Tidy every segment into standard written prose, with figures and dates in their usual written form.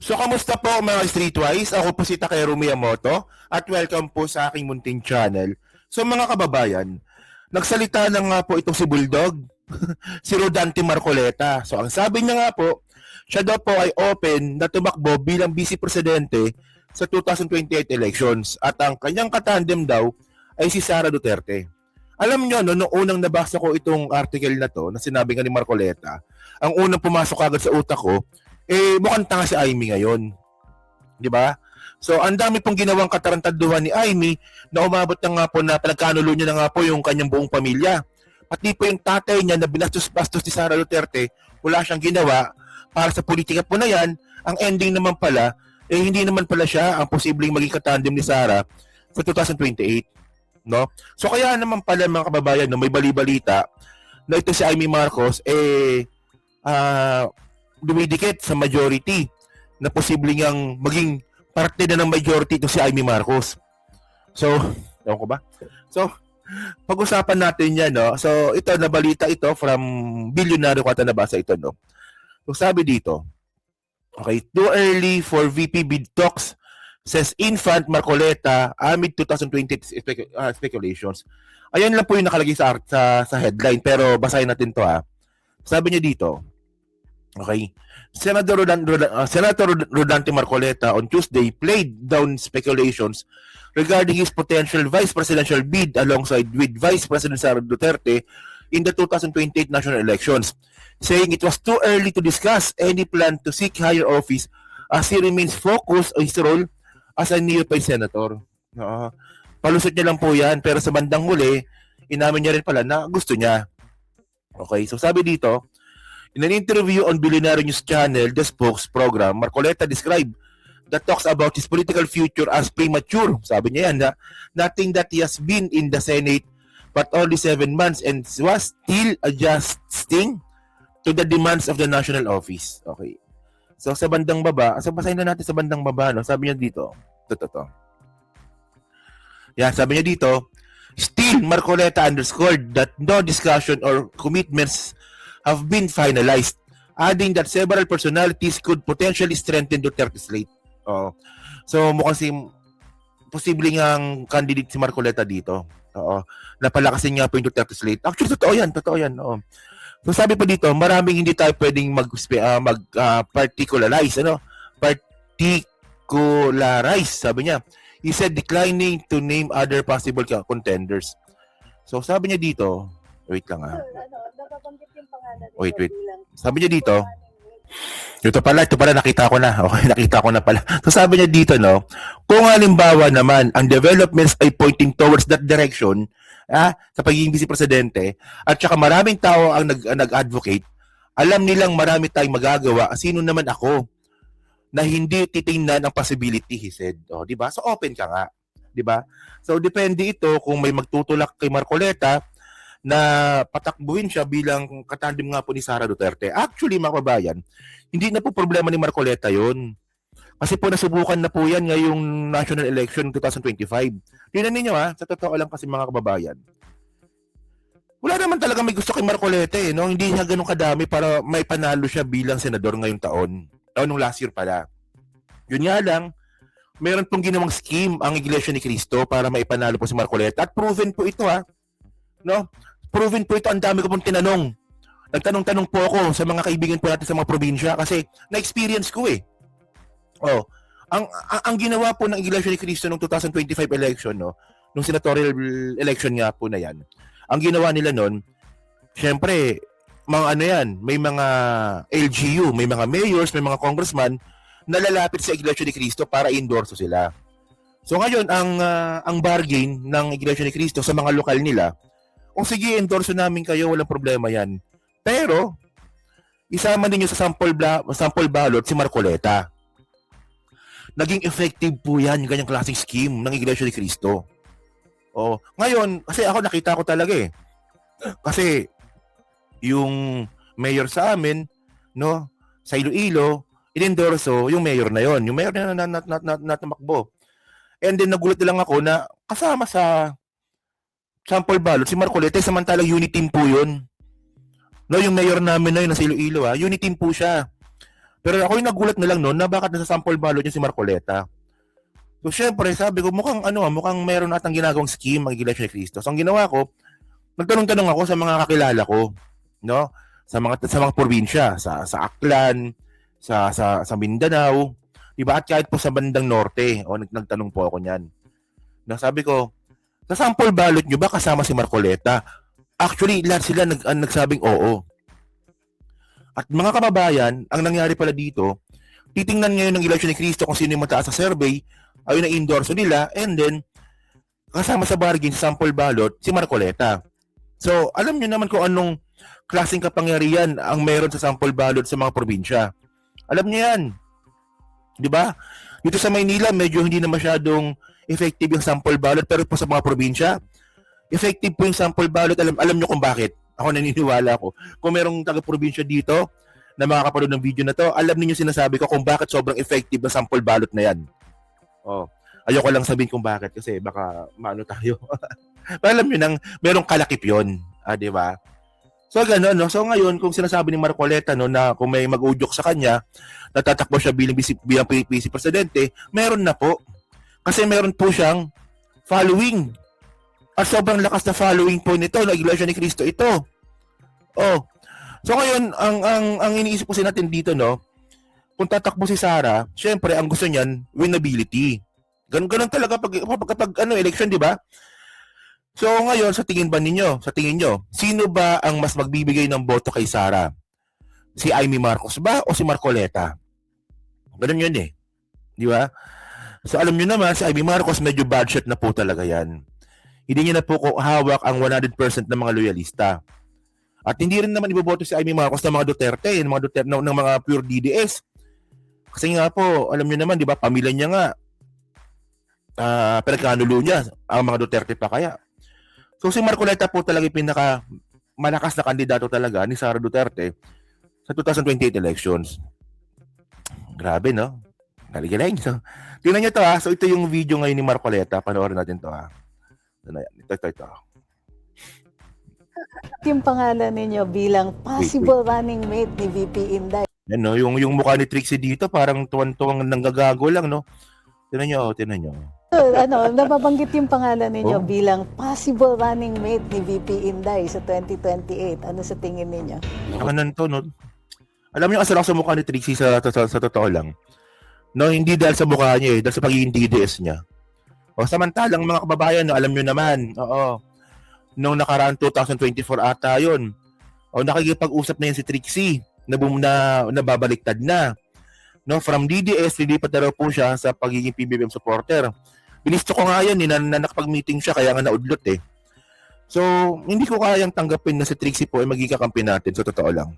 So, kamusta po mga Streetwise? Ako po si Takeru Miyamoto at welcome po sa aking munting channel. So mga kababayan, nagsalita na nga po itong si Bulldog, si Rodante Marcoleta. So ang sabi niya nga po, siya daw po ay open na tumakbo bilang Vice Presidente sa 2028 elections at ang kanyang katandem daw ay si Sara Duterte. Alam nyo, no, noong unang nabasa ko itong article na to, na sinabi nga ni Marcoleta, ang unang pumasok agad sa utak ko, mukhang tanga si Amy ngayon. Di ba? So, ang dami pong ginawang katarantaduhan ni Amy na umabot na nga po na pinagkanulo niya na nga po yung kanyang buong pamilya. Pati po yung tatay niya na binastos-bastos ni Sara Duterte, wala siyang ginawa para sa politika po na yan. Ang ending naman pala, hindi naman pala siya ang posibleng maging katandem ni Sara sa 2028. No? So, kaya naman pala mga kababayan, no, may bali-balita na ito si Amy Marcos, dumidikit sa majority na posibleng ang maging parte na ng majority ito si Amy Marcos. So, ewan ko ba? So, pag-usapan natin yan, no? So, ito, nabalita ito from Bilyonaryo ko ata nabasa ito, no? So, sabi dito, okay, too early for VP bid talks, says Infant Marcoleta amid 2020 speculations. Ayan lang po yung nakalagay sa headline, pero basahin natin to ha. Sabi niya dito, okay, Senator Rodante Marcoleta on Tuesday played down speculations regarding his potential vice presidential bid alongside with Vice President Sara Duterte in the 2028 national elections, saying it was too early to discuss any plan to seek higher office as he remains focused on his role as a nearby senator. Palusot niya lang po yan, pero sa bandang huli, inamin niya rin pala na gusto niya. Okay, so sabi dito, in an interview on Billionaire News Channel, The Spokes program, Marcoleta described the talks about his political future as premature. Sabi niya yan, nothing that he has been in the Senate but only 7 months and was still adjusting to the demands of the national office. Okay. So sa bandang baba, basahin na natin sa bandang baba, no? Sabi niya dito, to. Yan, sabi niya dito, still Marcoleta underscored that no discussion or commitments have been finalized, adding that several personalities could potentially strengthen Duterte's slate. So mukhang posibleng ang candidate si Marcoleta dito. Napalakasin nga po yung Duterte's slate. Actually, totoo yan. So sabi pa dito, maraming hindi tayo pwedeng particularize, particularize, sabi niya. He said declining to name other possible contenders. So sabi niya dito, wait lang Wait. Sabi niya dito, ito pala, nakita ko na. Okay, nakita ko na pala. So sabi niya dito, no, kung halimbawa naman, ang developments ay pointing towards that direction, sa pagiging vice presidente, at saka maraming tao ang nag-advocate, alam nilang marami tayong magagawa, sino naman ako na hindi titingnan ang possibility, he said. Di ba? So open ka nga. Di ba? So depende ito kung may magtutulak kay Marcoleta na patakbuhin siya bilang katandem nga po ni Sara Duterte. Actually, mga kababayan, hindi na po problema ni Marcoleta yun. Kasi po nasubukan na po yan ngayong national election 2025. Tingnan ninyo sa totoo lang kasi mga kababayan. Wala naman talaga may gusto kay Marcoleta no? Hindi niya ganun kadami para may panalo siya bilang senador ngayong taon. Nung last year pala. Yun nga lang, meron pong ginawang scheme ang Iglesia ni Cristo para maipanalo po si Marcoleta. At proven po ito no? Proven po ito, ang dami ko pong tinanong. Nagtanong-tanong po ako sa mga kaibigan po natin sa mga probinsya kasi na-experience ko ang ginawa po ng Iglesia ni Cristo noong 2025 election, no, nung senatorial election nga po na yan, ang ginawa nila noon, syempre, may mga LGU, may mga mayors, may mga congressman na lalapit sa Iglesia ni Cristo para endorso sila. So ngayon, ang bargain ng Iglesia ni Cristo sa mga lokal nila, kung sige, endorso namin kayo, walang problema yan. Pero, isama ninyo sa sample ballot si Marcoleta. Naging effective po yan, yung ganyang klaseng scheme ng Iglesia ni Cristo. Ngayon, kasi ako nakita ko talaga Kasi, yung mayor sa amin, no, sa Iloilo, inendorso yung mayor na yon, yung mayor na tumakbo. And then, nagulat lang ako na kasama sa sample ballot si Marcoleta, samantalang unity team po yun. No, yung mayor namin na yun, nasa Iloilo unity team po siya. Pero ako yung nagulat na lang noon na bakit nasa sample ballot niya si Marcoleta. So syempre, sabi ko mukhang meron atang ginagawang scheme ang Iglesia ni Cristo. So ang ginawa ko, nagtanong-tanong ako sa mga kakilala ko, no? Sa mga probinsya, sa Aklan, sa Mindanao, 'di ba? At kahit po sa bandang norte, nagtanong po ako niyan. Sabi ko, sa sample ballot niyo ba kasama si Marcoleta? Actually, lahat sila nagsabing oo. At mga kababayan, ang nangyari pala dito, titingnan ngayon ng Iglesia ni Cristo kung sino yung mataas sa survey, ayun na endorso nila, and then, kasama sa bargain, sa sample ballot, si Marcoleta. So, alam nyo naman kung anong klaseng kapangyarihan ang meron sa sample ballot sa mga probinsya. Alam nyo yan. Di ba? Dito sa Maynila, medyo hindi na masyadong effective yung sample ballot, pero po sa mga probinsya, effective po yung sample ballot. Alam nyo kung bakit. Ako naniniwala ko. Kung merong taga-probinsya dito na makakapanood ng video na to, alam niyo sinasabi ko kung bakit sobrang effective ang sample ballot na yan. Ayoko lang sabihin kung bakit kasi baka maano tayo. Pero alam niyo nang merong kalakip yun. Di ba? So gano'n, no? So ngayon, kung sinasabi ni Marcoleta no, na kung may mag-udyok sa kanya, natatakbo siya bilang vice presidente, meron na po. Kasi meron po siyang following. At sobrang lakas na following po nito na Iglesia ni Cristo ito. So ngayon, ang iniisip ko natin dito, no, kung tatakbo si Sara, syempre, ang gusto niyan, winnability. Ganun talaga kapag election, di ba? So ngayon, sa tingin nyo, sino ba ang mas magbibigay ng boto kay Sara? Si Amy Marcos ba o si Marcoleta? Ganun yun eh. Di ba? So alam nyo naman, si Amy Marcos medyo budget na po talaga yan. Hindi niya na po hawak ang 100% ng mga loyalista. At hindi rin naman iboboto si Amy Marcos ng mga Duterte, ng mga pure DDS. Kasi nga po, alam niyo naman, di ba, pamilya niya nga, pinagkanulo niya ang mga Duterte pa kaya. So si Marcoleta po talaga yung pinaka malakas na kandidato talaga ni Sara Duterte sa 2028 elections. Grabe, no? Galing-galing. So, tingnan niyo to ha. So ito yung video ngayon ni Marcoleta. Panoorin natin to ha. Ito. Yung pangalan ninyo bilang possible running mate ni VP Inday. Yan, no? Yung mukha ni Trixie dito parang tuwan-tuwang nanggagago lang, no? Tingnan nyo. Nababanggit yung pangalan ninyo bilang possible running mate ni VP Inday sa 2028. Ano sa tingin ninyo? Ano to, no? Alam niyo, asal ako sa mukha ni Trixie sa totoo lang. No, hindi dahil sa mukha niya dahil sa pagiging DDS niya. Samantalang mga kababayan, no, alam niyo naman, nung nakaraan 2024 ata yun, nakikipag-usap na yan si Trixie na babaliktad na. No, from DDS, lilipat na raw po siya sa pagiging PBBM supporter. Binisto ko nga yan, na nakapag-meeting siya, kaya nga naudlot eh. So, hindi ko kayang tanggapin na si Trixie po ay magiging kakampi natin, sa totoo lang.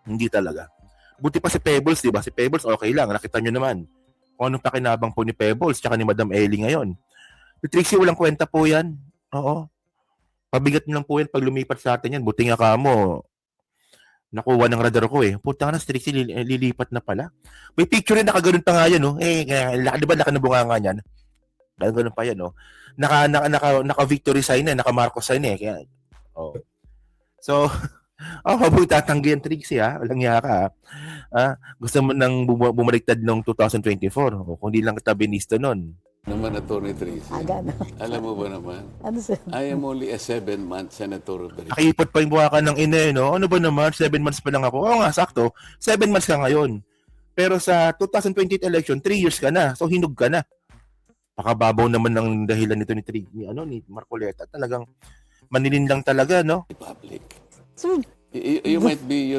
Hindi talaga. Buti pa si Pebbles, di ba? Si Pebbles, okay lang, nakita nyo naman. Kung anong pakinabang po ni Pebbles tsaka ni Madam Ellie ngayon. Si Trixie, walang kwenta po yan. Oo. Pabigat nyo lang po yan pag lumipat sa atin yan. Buti nga ka mo, nakuha ng radar ko eh. Puta ka na, si Trixie, lilipat na pala. May picture rin, nakaganon pa nga yan, no? Di ba laki na bunga nga yan? Ganun pa yan, no? Naka-victory sign na, naka-Marcos sign eh. Kaya, So, mabuti tatanggi ang Trixie, ha? Walang niya ka, ha? Gusto mo nang bumaliktad noong 2024. Kung di lang kita binisto nun. Naman, Atty. Tracy. Gano'n. Alam mo ba naman? Ano sir? I am only a 7-month senator. Nakipot pa yung buwakan ng ina, no? Ano ba naman? 7 months pa lang ako. Oo nga, sakto. 7 months ka ngayon. Pero sa 2028 election, 3 years ka na. So, hinog ka na. Pakababaw naman ng dahilan nito ni Marcoleta. Talagang manilin lang talaga, no? Public. Sir, You might be,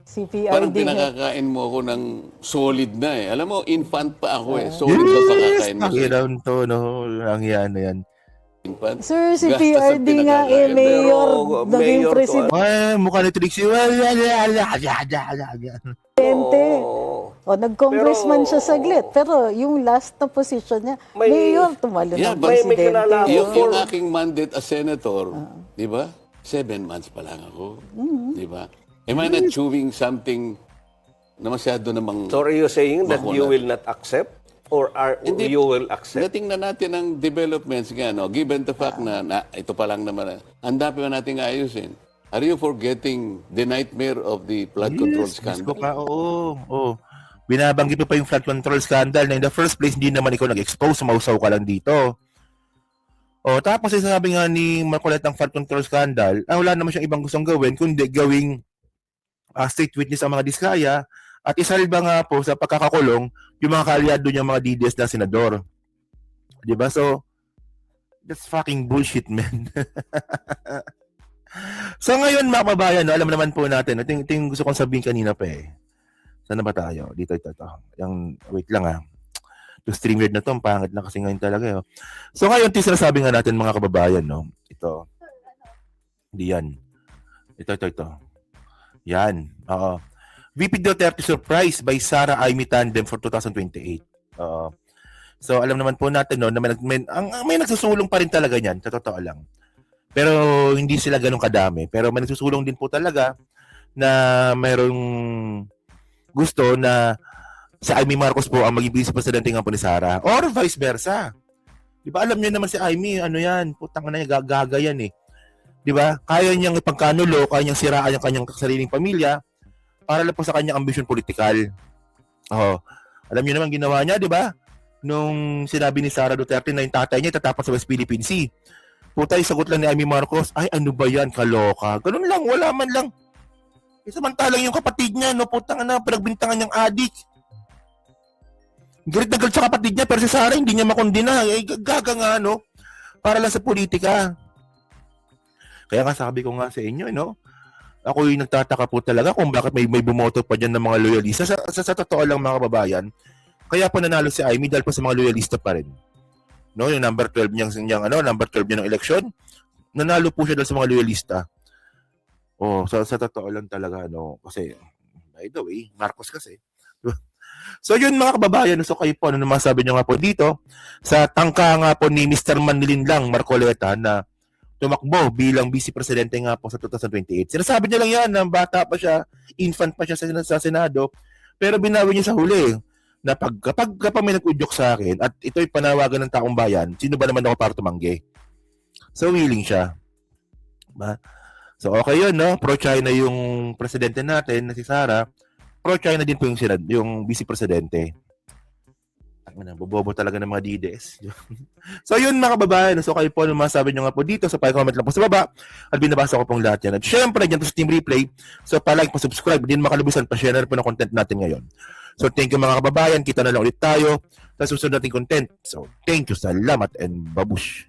CPRD. parang pinakakain mo ako ng solid na eh. Alam mo, infant pa ako eh. Solid na pakakain mo. Yes! To, no? Ang yan, yan. Infant. Sir, si Gastos PRD ang nga pinakakain. mayor, Pero, naging mayor to, presidente. Ay, mukha ni Trixie. Nag-congressman Pero- siya saglit. Pero yung last na position niya, mayor, tumalo Yeah, ng but may presidente. kilala ako. Yung aking mandate as senator, di ba? 7 months pa lang ako. Di ba? Am I not chewing something na masyado namang... So are you saying that you Makunat. will not accept or Hindi. you will accept? Natingnan natin ang developments nga, no? Given the fact na ito pa lang naman, ang dami pa nating ayusin. Are you forgetting the nightmare of the flood control Diyos scandal? ko ka, oo. Binabanggit mo pa yung flood control scandal na in the first place, hindi naman ikaw nag-expose, mausaw ka lang dito. Tapos sabi nga ni Marcoleta ng flood control scandal, wala naman siyang ibang gustong gawin, kundi gawing state witness ang mga Diskaya at isalba nga po sa pagkakakulong yung mga kaalyado niyang mga DDS na senador. Diba? So, that's fucking bullshit, man. So ngayon mga kababayan, alam naman po natin, ito yung gusto kong sabihin kanina pa eh. Saan na ba tayo? Dito. Wait lang Yung StreamYard na to, ang pangit na kasi ngayon talaga. So ngayon, ito sinasabi nga natin mga kababayan, no? Ito. Hindi yan. Ito. Yan. Oo. VP Duterte surprised by Sara Amy tandem for 2028. So alam naman po natin no, na may nagsusulong pa rin talaga niyan, sa totoo lang. Pero hindi sila ganun kadami. Pero may nagsusulong din po talaga na mayroong gusto na si Amy Marcos po ang maging vice presidente nga po ni Sara. Or vice versa. Di ba alam niyo naman si Amy, ano yan, putang na yan, gagaga yan eh. Di ba? Kaya niyang ipagkanulo, kaya niyang siraan ang kanyang sariling pamilya para lang po sa kanyang ambisyon politikal. Alam niyo naman ginawa niya, di ba? Nung sinabi ni Sara Duterte na yung tatay niya tatapos sa West Philippine Sea. Putay, sagot lang ni Amy Marcos, ay ano ba yan, kaloka. Ganun lang, wala man lang. Samantalang yung kapatid niya, no, putang na, pinagbintangan niyang adik. Galit na galit sa kapatid niya, pero si Sara hindi niya makondina. Gaga nga, no? Para lang sa politika. Kaya nga sabi ko nga sa inyo, no? Ako yung nagtataka po talaga kung bakit may bumoto pa dyan ng mga loyalista. Sa totoo lang mga kababayan, kaya po nanalo si Amy dahil po sa mga loyalista pa rin. No, yung number 12 niyang number 12 niya ng eleksyon, nanalo po siya dahil sa mga loyalista. Sa totoo lang talaga, no? Kasi, by the way, Marcos kasi. So yun mga kababayan, so kayo po, ano naman sabi nyo nga po dito, sa tangka nga po ni Mr. Manilin lang, Marcoleta, na tumakbo bilang vice presidente nga po sa 2028. Sinasabi niya lang yan, na bata pa siya, infant pa siya sa Senado, pero binawi niya sa huli, na kapag may nag-udyok sa akin, at ito'y panawagan ng taong bayan, sino ba naman ako para tumanggi? So willing siya. Ba? So okay yun, no? Pro-China yung presidente natin, na si Sara, pro-China din po yung vice presidente. Bobobo talaga ng mga DDS. So yun mga kababayan, so kayo po naman sabi nyo nga po dito, so pa-comment lang po sa baba at binabasa ko pong lahat yan. At syempre, dyan po sa Team Replay, so pa-like, pa-subscribe, din makalubusan, pa-share po ng content natin ngayon. So thank you mga kababayan, kita na lang ulit tayo sa susunod nating content. So thank you, salamat and babush.